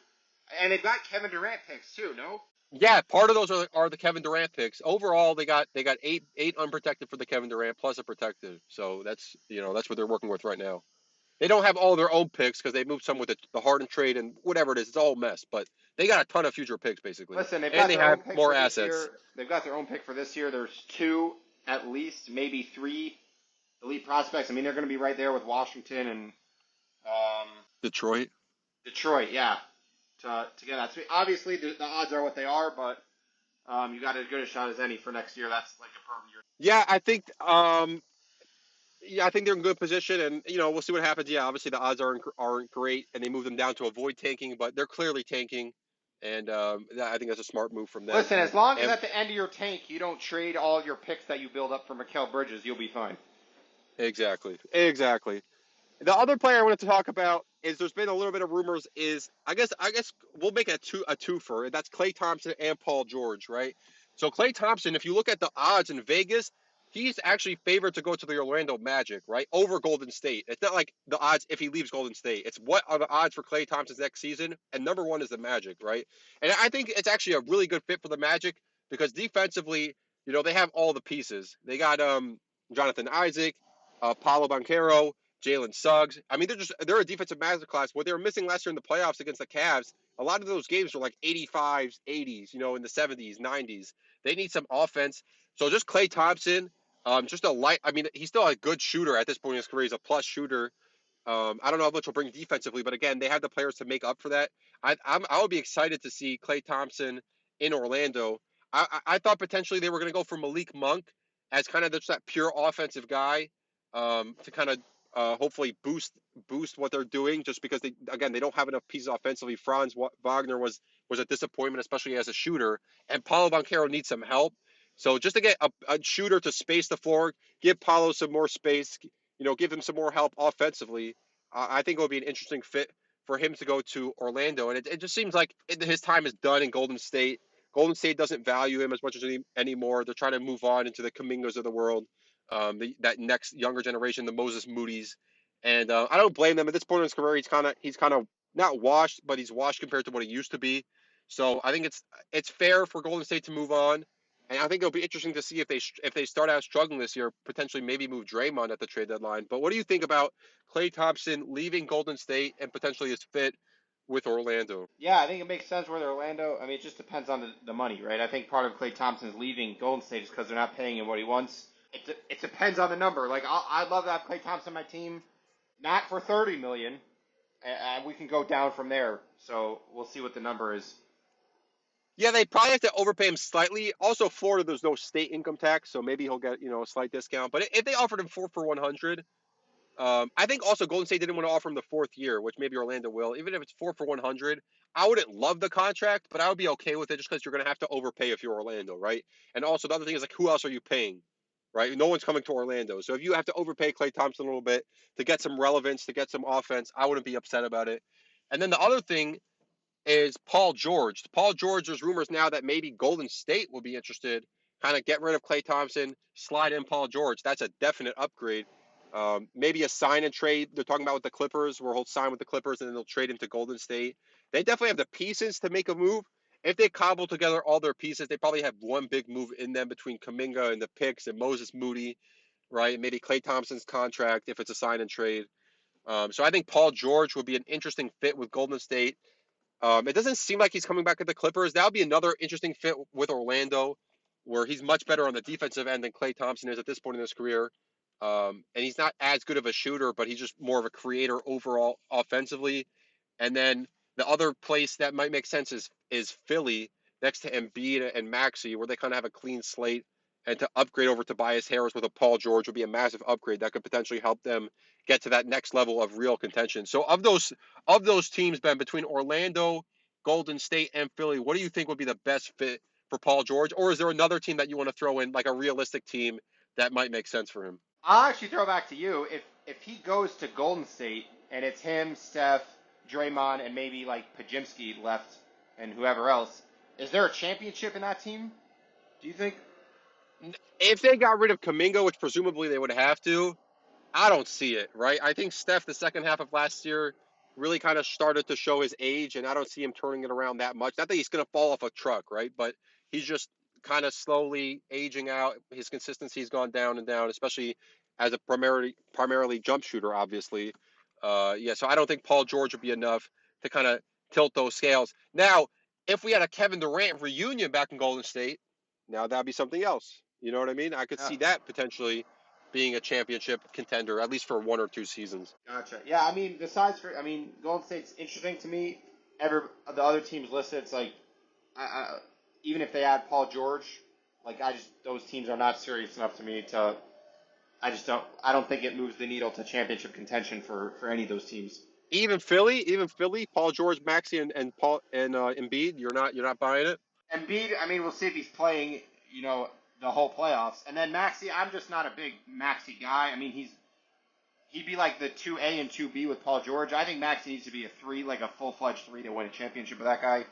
And they've got Kevin Durant picks too, no? Yeah, part of those are the Kevin Durant picks. Overall, they got eight unprotected for the Kevin Durant plus a protected. So that's what they're working with right now. They don't have all their own picks because they moved some with the Harden trade and whatever it is. It's all a mess, but they got a ton of future picks basically, Listen, they've and got they their have own pick more for this assets. year. They've got their own pick for this year. There's 2 at least, maybe 3 elite prospects. I mean, they're going to be right there with Washington and um, Detroit. Detroit. Yeah, to get that. So obviously, the odds are what they are, but you got as good a shot as any for next year. That's like a perfect year. Yeah, I think they're in good position, and we'll see what happens. Yeah, obviously the odds aren't great, and they move them down to avoid tanking, but they're clearly tanking, and I think that's a smart move from them. Listen, as long as And at the end of your tank you don't trade all your picks that you build up for Mikal Bridges, you'll be fine. exactly. The other player I wanted to talk about is there's been a little bit of rumors. Is I guess we'll make it a twofer. That's Klay Thompson and Paul George, right? So Klay Thompson, if you look at the odds in Vegas, he's actually favored to go to the Orlando Magic, right, over Golden State. It's not like the odds if he leaves Golden State. It's what are the odds for Klay Thompson's next season, and number 1 is the Magic, right? And I think it's actually a really good fit for the Magic because defensively, they have all the pieces. They got Jonathan Isaac, Paulo Banchero. Jalen Suggs. I mean, they're a defensive masterclass. What they were missing last year in the playoffs against the Cavs, a lot of those games were like 85s, 80s, in the 70s, 90s. They need some offense. So just Klay Thompson, just a light. I mean, he's still a good shooter at this point in his career. He's a plus shooter. I don't know how much he'll bring defensively, but again, they have the players to make up for that. I would be excited to see Klay Thompson in Orlando. I thought potentially they were going to go for Malik Monk as kind of just that pure offensive guy, to kind of hopefully boost what they're doing. Just because they don't have enough pieces offensively. Franz Wagner was a disappointment, especially as a shooter, and Paulo Banchero needs some help. So just to get a shooter to space the floor, give Paulo some more space, give him some more help offensively. I think it would be an interesting fit for him to go to Orlando. And it just seems like his time is done in Golden State. Golden State doesn't value him as much as anymore. They're trying to move on into the Kamingos of the world, that next younger generation, the Moses Moody's. And I don't blame them at this point in his career. He's kind of not washed, but he's washed compared to what he used to be. So I think it's fair for Golden State to move on. And I think it'll be interesting to see if they start out struggling this year, potentially maybe move Draymond at the trade deadline. But what do you think about Klay Thompson leaving Golden State and potentially his fit with Orlando? Yeah, I think it makes sense with Orlando. I mean, it just depends on the money, right? I think part of Klay Thompson's leaving Golden State is because they're not paying him what he wants. It depends on the number. Like, I'd love to have Klay Thompson on my team, not for 30 million, and we can go down from there. So we'll see what the number is. Yeah, they probably have to overpay him slightly. Also, Florida, there's no state income tax, so maybe he'll get a slight discount. But if they offered him 4 for 100, I think also Golden State didn't want to offer him the fourth year, which maybe Orlando will. Even if it's 4 for 100, I wouldn't love the contract, but I would be okay with it just because you're going to have to overpay if you're Orlando, right? And also the other thing is like, who else are you paying, right? No one's coming to Orlando, so if you have to overpay Klay Thompson a little bit to get some relevance, to get some offense, I wouldn't be upset about it. And then the other thing is Paul George. Paul George, there's rumors now that maybe Golden State will be interested. Kind of get rid of Klay Thompson, slide in Paul George. That's a definite upgrade. Maybe a sign and trade. They're talking about with the Clippers, where he'll sign with the Clippers and then they'll trade him to Golden State. They definitely have the pieces to make a move. If they cobble together all their pieces, they probably have one big move in them between Kaminga and the picks and Moses Moody, right? Maybe Klay Thompson's contract if it's a sign and trade. So I think Paul George would be an interesting fit with Golden State. It doesn't seem like he's coming back at the Clippers. That would be another interesting fit with Orlando, where he's much better on the defensive end than Klay Thompson is at this point in his career. And he's not as good of a shooter, but he's just more of a creator overall offensively. And then the other place that might make sense is Philly next to Embiid and Maxey, where they kind of have a clean slate. And to upgrade over Tobias Harris with a Paul George would be a massive upgrade that could potentially help them get to that next level of real contention. So of those teams, Ben, between Orlando, Golden State, and Philly, what do you think would be the best fit for Paul George? Or is there another team that you want to throw in, like a realistic team that might make sense for him? I'll actually throw back to you. If he goes to Golden State and it's him, Steph, Draymond, and maybe like Pajimski left and whoever else, is there a championship in that team? Do you think? If they got rid of Kaminga, which presumably they would have to, I don't see it, right? I think Steph, the second half of last year, really kind of started to show his age, and I don't see him turning it around that much. Not that he's going to fall off a truck, right? But he's just kind of slowly aging out. His consistency's gone down and down, especially as a primarily jump shooter, obviously. Yeah, so I don't think Paul George would be enough to kind of tilt those scales. Now, if we had a Kevin Durant reunion back in Golden State, now that'd be something else. You know what I mean? I could Yeah. see that potentially being a championship contender, at least for 1 or 2 seasons. Gotcha. Yeah, I mean, Golden State's interesting to me. The other teams listed, it's like, even if they add Paul George, like those teams are not serious enough to me to. I don't think it moves the needle to championship contention for any of those teams. Even Philly, Paul George, Maxey, and Paul and Embiid, you're not buying it. Embiid, I mean, we'll see if he's playing, the whole playoffs. And then Maxey, I'm just not a big Maxey guy. I mean, he'd be like the 2A and 2B with Paul George. I think Maxey needs to be a 3, like a full-fledged 3 to win a championship with that guy.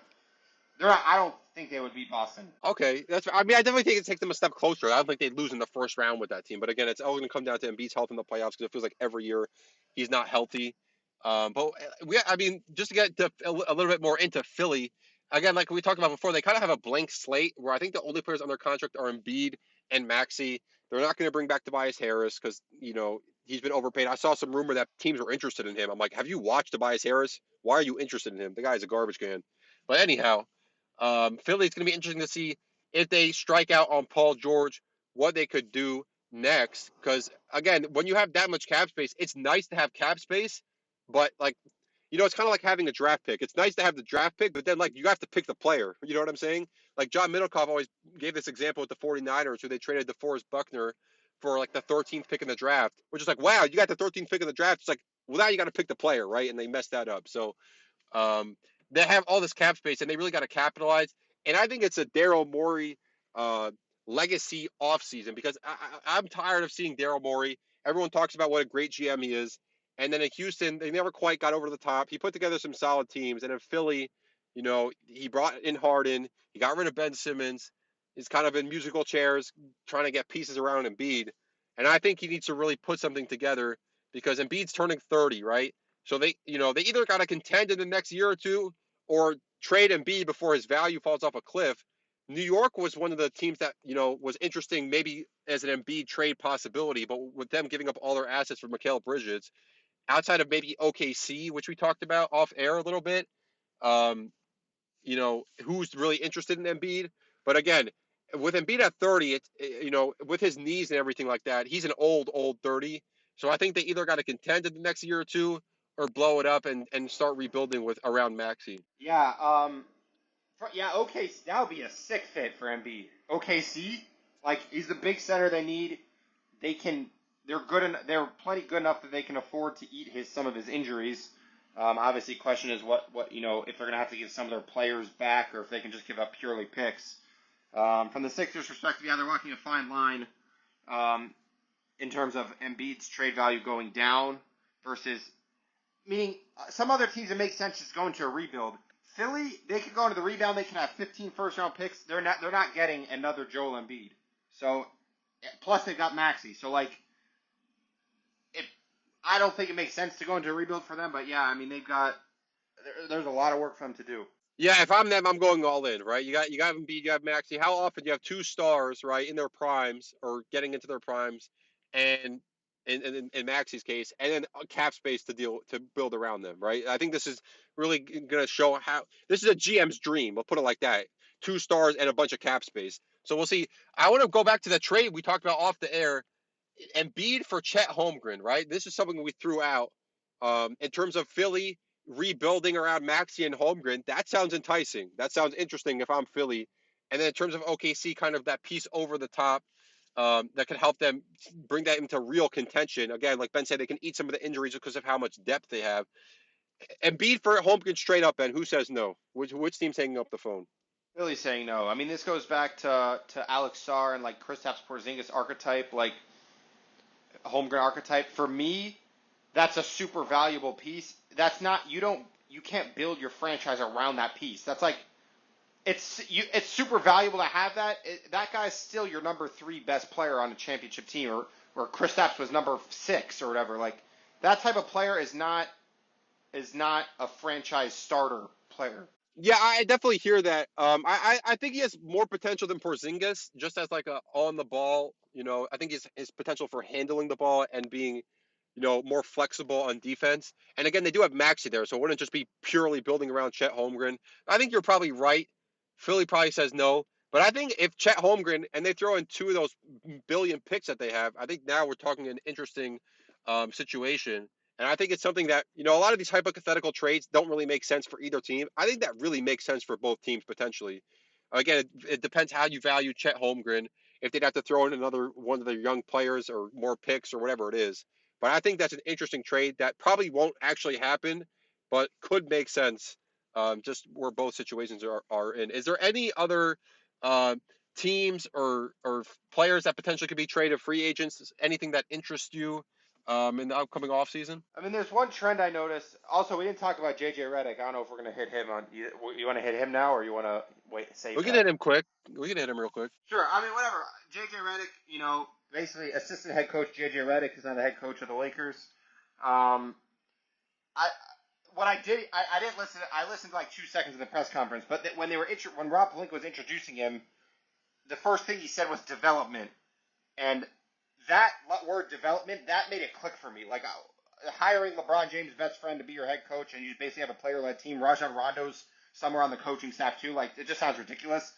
I don't think they would beat Boston. Okay, I mean, I definitely think it takes them a step closer. I don't think they'd lose in the first round with that team. But again, it's always going to come down to Embiid's health in the playoffs because it feels like every year he's not healthy. But I mean, just to get a little bit more into Philly, again, like we talked about before, they kind of have a blank slate where I think the only players under contract are Embiid and Maxey. They're not going to bring back Tobias Harris because he's been overpaid. I saw some rumor that teams were interested in him. I'm like, have you watched Tobias Harris? Why are you interested in him? The guy's a garbage can. But anyhow, Philly, it's going to be interesting to see if they strike out on Paul George, what they could do next. Because again, when you have that much cap space, it's nice to have cap space, but like it's kind of like having a draft pick. It's nice to have the draft pick, but then like you have to pick the player. You know what I'm saying? Like John Middlecoff always gave this example with the 49ers, who they traded DeForest Buckner for like the 13th pick in the draft, which is like, wow, you got the 13th pick in the draft. It's like, well, now you got to pick the player, right? And they messed that up. So um, they have all this cap space, and they really got to capitalize. And I think it's a Daryl Morey uh, legacy offseason because I'm tired of seeing Daryl Morey. Everyone talks about what a great GM he is. And then in Houston, they never quite got over the top. He put together some solid teams. And in Philly, he brought in Harden. He got rid of Ben Simmons. He's kind of in musical chairs trying to get pieces around Embiid. And I think he needs to really put something together because Embiid's turning 30, right? So they either got to contend in the next year or two or trade Embiid before his value falls off a cliff. New York was one of the teams that, was interesting maybe as an Embiid trade possibility, but with them giving up all their assets for Mikal Bridges, outside of maybe OKC, which we talked about off air a little bit, um, who's really interested in Embiid. But again, with Embiid at 30, it's, with his knees and everything like that, he's an old 30. So I think they either got to contend in the next year or two or blow it up and start rebuilding with around Maxey. Yeah, OKC, that would be a sick fit for Embiid. OKC, like he's the big center they need. They can, they're good, they're plenty good enough that they can afford to eat some of his injuries. Obviously, question is what if they're gonna have to give some of their players back or if they can just give up purely picks. From the Sixers' perspective, yeah, they're walking a fine line in terms of Embiid's trade value going down versus meaning some other teams it makes sense just going to a rebuild. Philly, they could go into the rebound. They can have 15 first-round picks. They're not getting another Joel Embiid. So, plus they've got Maxey. So I don't think it makes sense to go into a rebuild for them. But yeah, I mean there's a lot of work for them to do. Yeah, if I'm them, I'm going all in, right? You got Embiid, you have Maxey. How often do you have two stars, right, in their primes or getting into their primes, and in Maxey's case, and then a cap space to build around them, right? I think this is really going to show how this is a GM's dream. We'll put it like that: two stars and a bunch of cap space. So we'll see. I want to go back to the trade we talked about off the air. Embiid for Chet Holmgren, right? This is something we threw out in terms of Philly rebuilding around Maxey and Holmgren. That sounds enticing. That sounds interesting if I'm Philly. And then in terms of OKC, kind of that piece over the top that can help them bring that into real contention. Again, like Ben said, they can eat some of the injuries because of how much depth they have. Embiid for Holmgren straight up, Ben. Who says no? Which team's hanging up the phone? Philly's saying no. I mean, this goes back to Alex Sarr and like Kristaps Porzingis archetype, like Holmgren archetype. For me, that's a super valuable piece. That's not you can't build your franchise around that piece. That's like it's super valuable to have that. That guy's still your number 3 best player on a championship team, or Kristaps was number 6 or whatever. Like that type of player is not a franchise starter player. Yeah, I definitely hear that. I think he has more potential than Porzingis, just as like a on the ball. I think his potential for handling the ball and being, more flexible on defense. And again, they do have Maxey there, so it wouldn't just be purely building around Chet Holmgren. I think you're probably right. Philly probably says no, but I think if Chet Holmgren and they throw in 2 of those billion picks that they have, I think now we're talking an interesting situation. And I think it's something that, a lot of these hypothetical trades don't really make sense for either team. I think that really makes sense for both teams potentially. Again, it depends how you value Chet Holmgren, if they'd have to throw in another one of their young players or more picks or whatever it is. But I think that's an interesting trade that probably won't actually happen, but could make sense just where both situations are in. Is there any other uh, teams or players that potentially could be traded, free agents, anything that interests you in the upcoming offseason? I mean, there's one trend I noticed. Also, we didn't talk about JJ Redick. I don't know if we're gonna hit him on. You want to hit him now, or you want to wait save We can that? hit him quick. We can hit him real quick. Sure. I mean, whatever. JJ Redick, basically assistant head coach JJ Redick is now the head coach of the Lakers. Um, I what I did, I didn't listen. I listened to like 2 seconds of the press conference, but when when Rob Pelinka was introducing him, the first thing he said was development, and that word development, that made it click for me. Like hiring LeBron James' best friend to be your head coach, and you basically have a player-led team. Rajon Rondo's somewhere on the coaching staff too. Like it just sounds ridiculous.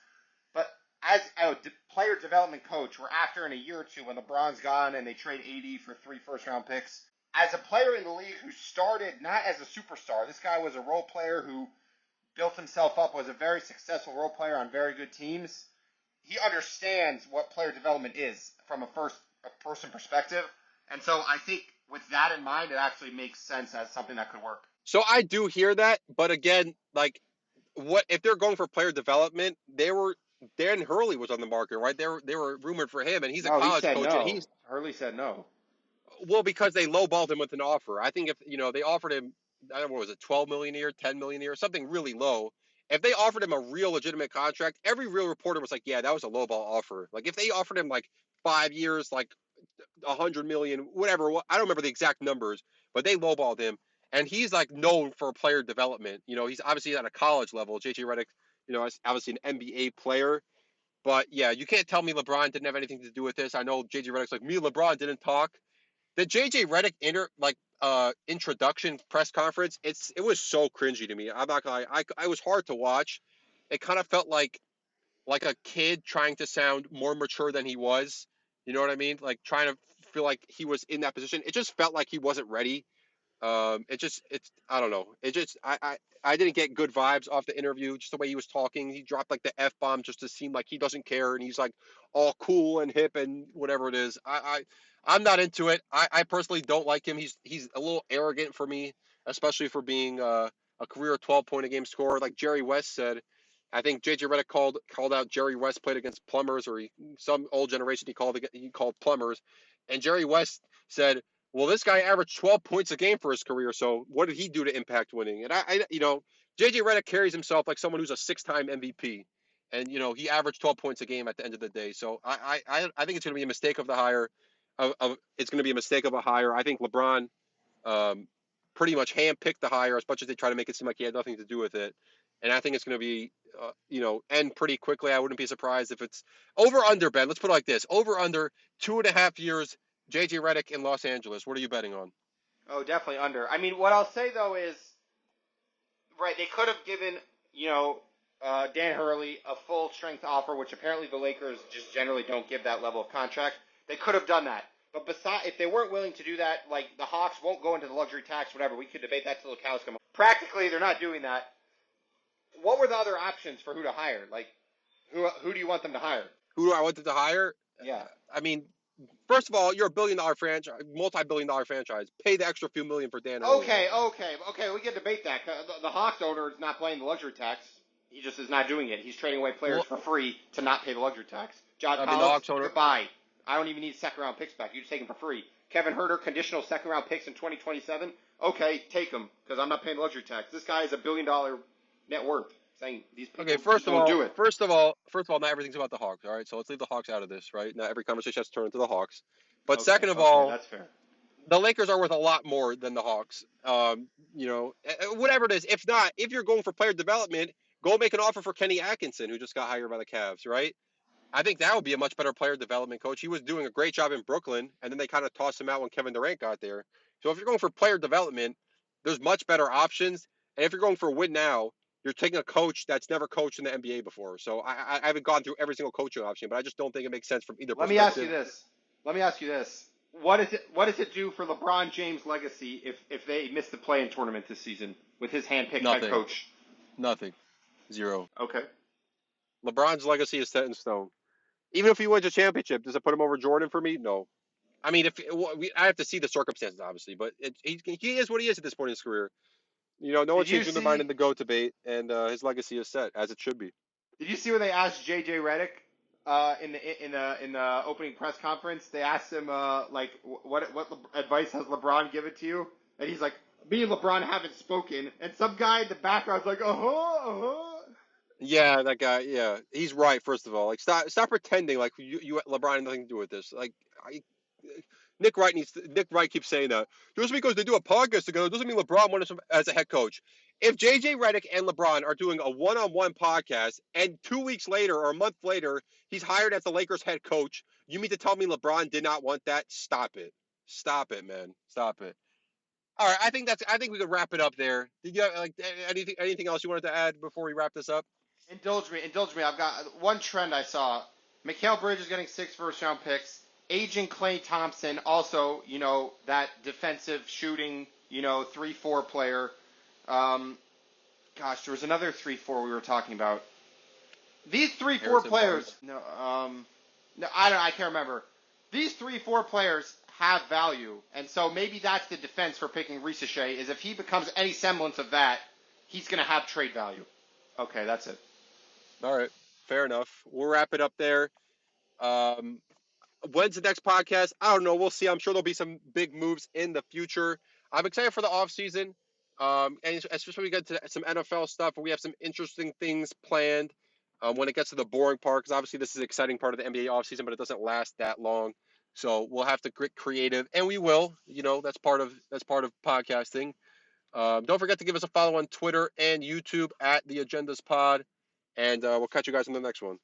But as a player development coach, we're after in a year or two when LeBron's gone and they trade 80 for 3 first-round picks. As a player in the league who started not as a superstar, this guy was a role player who built himself up, was a very successful role player on very good teams. He understands what player development is from a person perspective. And so I think with that in mind, it actually makes sense as something that could work. So I do hear that, but again, like, what if they're going for player development? Dan Hurley was on the market, right? They were rumored for him, and he's a No, he college said coach, and no. he's Hurley said no. well because they lowballed him with an offer. I think if they offered him, I don't know, what was it, 12 million a year, 10 million a year, something really low. If they offered him a real legitimate contract, every real reporter was like, yeah, that was a lowball offer. Like if they offered him like 5 years, like 100 million, whatever. I don't remember the exact numbers, but they lowballed him, and he's like known for player development. He's obviously at a college level. JJ Redick, is obviously an NBA player, but yeah, you can't tell me LeBron didn't have anything to do with this. I know JJ Redick's like me and LeBron didn't talk. The JJ Redick introduction press conference, it was so cringy to me. I'm not gonna lie, I was hard to watch. It kind of felt like a kid trying to sound more mature than he was. You know what I mean? Like trying to feel like he was in that position. It just felt like he wasn't ready. It's I don't know. I didn't get good vibes off the interview. Just the way he was talking, he dropped like the f bomb just to seem like he doesn't care, and he's like all cool and hip and whatever it is. I'm not into it. I personally don't like him. He's a little arrogant for me, especially for being a career 12 point a game scorer. Like Jerry West said, I think JJ Redick called out Jerry West played against plumbers, or some old generation he called plumbers, and Jerry West said, well, this guy averaged 12 points a game for his career. So what did he do to impact winning? And JJ Redick carries himself like someone who's a 6-time MVP, and he averaged 12 points a game at the end of the day. So I think it's going to be a mistake of the hire. It's going to be a mistake of a hire. I think LeBron um, pretty much handpicked the hire as much as they try to make it seem like he had nothing to do with it. And I think it's going to be, end pretty quickly. I wouldn't be surprised if it's over under, Ben. Let's put it like this: over under 2.5 years. JJ Redick in Los Angeles. What are you betting on? Oh, definitely under. I mean, what I'll say though is, right, they could have given, Dan Hurley a full strength offer, which apparently the Lakers just generally don't give that level of contract. They could have done that. But if they weren't willing to do that, like the Hawks won't go into the luxury tax, whatever. We could debate that till the cows come home. Practically, they're not doing that. What were the other options for who to hire? Like, who do you want them to hire? Who do I want them to hire? Yeah. I mean, first of all, you're a billion-dollar franchise, multi-billion-dollar franchise. Pay the extra few million for Dan Hurley. Okay. We can debate that. The Hawks owner is not paying the luxury tax. He just is not doing it. He's trading away players for free to not pay the luxury tax. John Collins, the Hawks owner, goodbye. I don't even need second-round picks back. You just take them for free. Kevin Huerter, conditional second-round picks in 2027. Okay, take them because I'm not paying the luxury tax. This guy is $1 billion net worth. Saying these people don't do it. First of all, not everything's about the Hawks. All right, so let's leave the Hawks out of this. Right, not every conversation has to turn into the Hawks. But second of all, that's fair. The Lakers are worth a lot more than the Hawks. Whatever it is. If you're going for player development, go make an offer for Kenny Atkinson, who just got hired by the Cavs. Right. I think that would be a much better player development coach. He was doing a great job in Brooklyn, and then they kind of tossed him out when Kevin Durant got there. So if you're going for player development, there's much better options. And if you're going for win now, you're taking a coach that's never coached in the NBA before. So I haven't gone through every single coaching option, but I just don't think it makes sense from either perspective. Let me ask you this. What does it do for LeBron James' legacy if they miss the play-in tournament this season with his handpicked head coach? Nothing. Zero. Okay. LeBron's legacy is set in stone. Even if he wins a championship, does it put him over Jordan for me? No. I mean, I have to see the circumstances, obviously, but he is what he is at this point in his career. No one's changing their mind in the GOAT debate, and his legacy is set as it should be. Did you see when they asked JJ Redick in the opening press conference? They asked him what advice has LeBron given to you, and he's like, me and LeBron haven't spoken, and some guy in the background's like, Yeah, that guy. Yeah, he's right. First of all, like stop pretending like you LeBron had nothing to do with this. Like Nick Wright keeps saying that. Just because they do a podcast together doesn't mean LeBron wants him as a head coach. If JJ Redick and LeBron are doing a one-on-one podcast and 2 weeks later or a month later he's hired as the Lakers head coach, you mean to tell me LeBron did not want that? Stop it. Stop it, man. Stop it. All right, I think we could wrap it up there. Did you have like anything else you wanted to add before we wrap this up? Indulge me, indulge me. I've got one trend I saw. Mikal Bridges getting 6 first-round picks. Aging Klay Thompson, also, that defensive shooting, 3-4 player. Um, Gosh, there was another 3-4 we were talking about. These 3-4 Harrison players, Barnes. no, I can't remember. These 3-4 players have value, and so maybe that's the defense for picking Risache, is if he becomes any semblance of that, he's going to have trade value. Okay, that's it. All right, fair enough. We'll wrap it up there. Um, when's the next podcast? I don't know. We'll see. I'm sure there'll be some big moves in the future. I'm excited for the offseason. And especially when we get to some NFL stuff, we have some interesting things planned when it gets to the boring part, because obviously this is an exciting part of the NBA offseason, but it doesn't last that long. So we'll have to get creative, and we will. That's part of podcasting. Don't forget to give us a follow on Twitter and YouTube at The Agendas Pod, and we'll catch you guys in the next one.